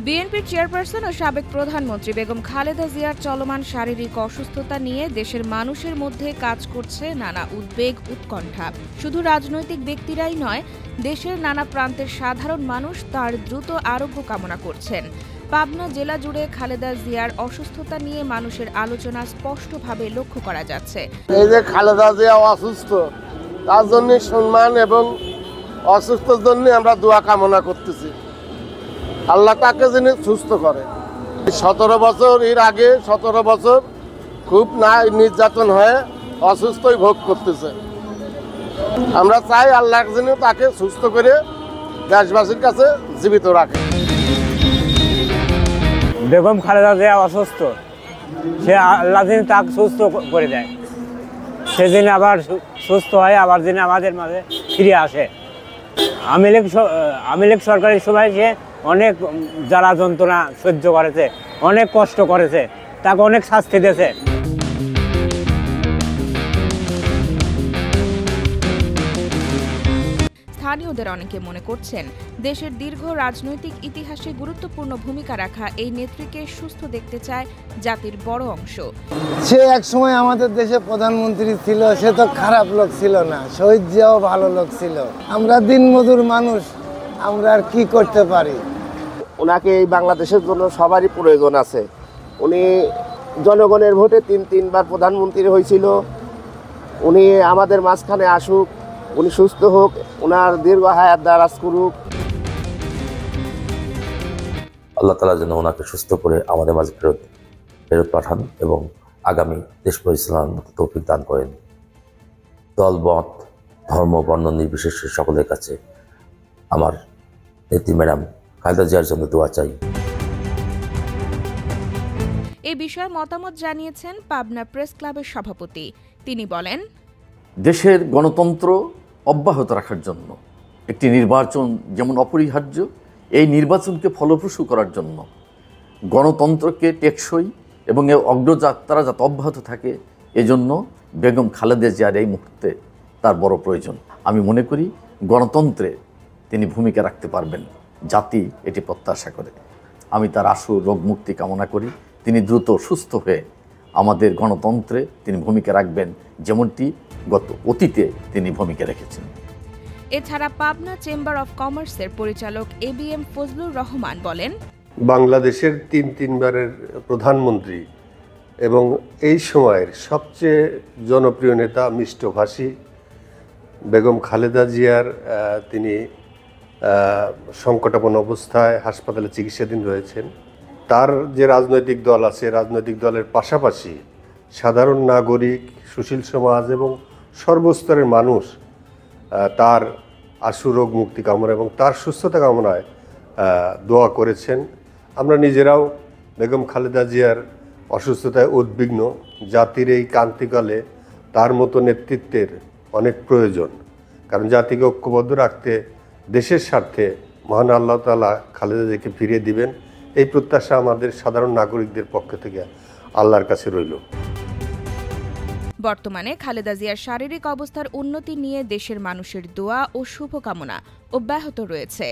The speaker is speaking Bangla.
বিএনপির চেয়ারপারসন ও সাবেক প্রধানমন্ত্রী বেগম খালেদা জিয়ার চলমান শারীরিক অসুস্থতা নিয়ে দেশের মানুষের মধ্যে কাজ করছে নানা উদ্বেগ উৎকণ্ঠা। শুধু রাজনৈতিক ব্যক্তিরাই নয়, দেশের নানা প্রান্তের সাধারণ মানুষ তার দ্রুত আরোগ্য কামনা করছেন। পাবনা জেলা জুড়ে খালেদা জিয়ার অসুস্থতা নিয়ে মানুষের আলোচনা স্পষ্টভাবে লক্ষ্য করা যাচ্ছে। এই যে খালেদা জিয়া অসুস্থ, তার জন্য সম্মান এবং অসুস্থতার জন্য আমরা দোয়া কামনা করতেছি। আল্লাহ তাকে যিনি সুস্থ করে। 17 বছর এর আগে 17 বছর খুব নির্যাতন হয়ে অসুস্থই ভোগ করতেছে। আমরা চাই আল্লাহ যিনি তাকে সুস্থ করে দেশবাসীর কাছে জীবিত রাখে। বেগম খালেদা জিয়া অসুস্থ, সে আল্লাহ যিনি তাকে সুস্থ করে দেয়, সেদিন আবার সুস্থ হয়, আবার যিনি আমাদের মাঝে ফিরে আসে। আওয়ামী লীগ সরকারের সময় সে অনেক জ্বালা যন্ত্রণা সহ্য করেছে, অনেক কষ্ট করেছে, তাকে অনেক শাস্তি দিয়েছে। স্থানীয়দের অনেকে মনে করছেন, দেশের দীর্ঘ রাজনৈতিক ইতিহাসে গুরুত্বপূর্ণ ভূমিকা রাখা এই নেত্রীকে সুস্থ দেখতে চায় জাতির বড় অংশ। সে এক সময় আমাদের দেশে প্রধানমন্ত্রী ছিল, সে তো খারাপ লোক ছিল না, শহীদ জিয়াও ভালো লোক ছিল। আমরা দিনমজুর মানুষ, আমরা আর কি করতে পারি। ওনাকে এই বাংলাদেশের জন্য সবারই প্রয়োজন আছে। উনি জনগণের ভোটে তিনবার প্রধানমন্ত্রী হয়েছিল। উনি আমাদের মাঝখানে আসুক, উনি সুস্থ হোক, ওনার দীর্ঘ হায়াত দারাজ করুক। আল্লাহ তাআলা যেন ওনাকে সুস্থ করে আমাদের মাঝে ফেরত পাঠান এবং আগামী দেশ পরিচালনার মতো তৌফিক দান করেন। দল, মত, ধর্ম, বর্ণ নির্বিশেষে সকলের কাছে আমার নেত্রী ম্যাডাম খালেদা জিয়ার জন্য দোয়া চাই। এ বিষয়ে মতামত জানিয়েছেন পাবনা প্রেস ক্লাবের সভাপতি। তিনি বলেন, দেশের গণতন্ত্র অব্যাহত রাখার জন্য একটি নির্বাচন যেমন অপরিহার্য, এই নির্বাচনকে ফলপ্রসূ করার জন্য গণতন্ত্রকে টেকসই এবং এর অগ্রযাত্রা যাতে অব্যাহত থাকে, এজন্য বেগম খালেদা জিয়ার এই মুহূর্তে তার বড় প্রয়োজন। আমি মনে করি গণতন্ত্রে তিনি ভূমিকা রাখতে পারবেন, জাতি এটি প্রত্যাশা করে। আমি তার আশু রোগ মুক্তি কামনা করি। তিনি দ্রুত সুস্থ হয়ে আমাদের গণতন্ত্রে তিনি ভূমিকা রাখবেন, যেমনটি অতীতে তিনি ভূমিকা রেখেছেন। এছাড়া পাবনা চেম্বার অফ কমার্সের পরিচালক ABM ফজলুর রহমান বলেন, বাংলাদেশের তিনবারের প্রধানমন্ত্রী এবং এই সময়ের সবচেয়ে জনপ্রিয় নেতা মিষ্টভাষী বেগম খালেদা জিয়ার তিনি সংকটাপন্ন অবস্থায় হাসপাতালে চিকিৎসাধীন রয়েছেন। তার যে রাজনৈতিক দল আছে, রাজনৈতিক দলের পাশাপাশি সাধারণ নাগরিক, সুশীল সমাজ এবং সর্বস্তরের মানুষ তার আশু রোগ মুক্তি কামনা এবং তার সুস্থতা কামনায় দোয়া করেছেন। আমরা নিজেরাও বেগম খালেদা জিয়ার অসুস্থতায় উদ্বিগ্ন। জাতির এই ক্রান্তিকালে তার মতো নেতৃত্বের অনেক প্রয়োজন, কারণ জাতিকে ঐক্যবদ্ধ রাখতে দেশের স্বার্থে মহান আল্লাহ তাআলা খালেদা জিয়াকে ফিরিয়ে দিবেন, এই প্রত্যাশা আমাদের সাধারণ নাগরিকদের পক্ষ থেকে আল্লাহর কাছে রইল। বর্তমানে খালেদা জিয়ার শারীরিক অবস্থার উন্নতি নিয়ে দেশের মানুষের দোয়া ও শুভকামনা অব্যাহত রয়েছে।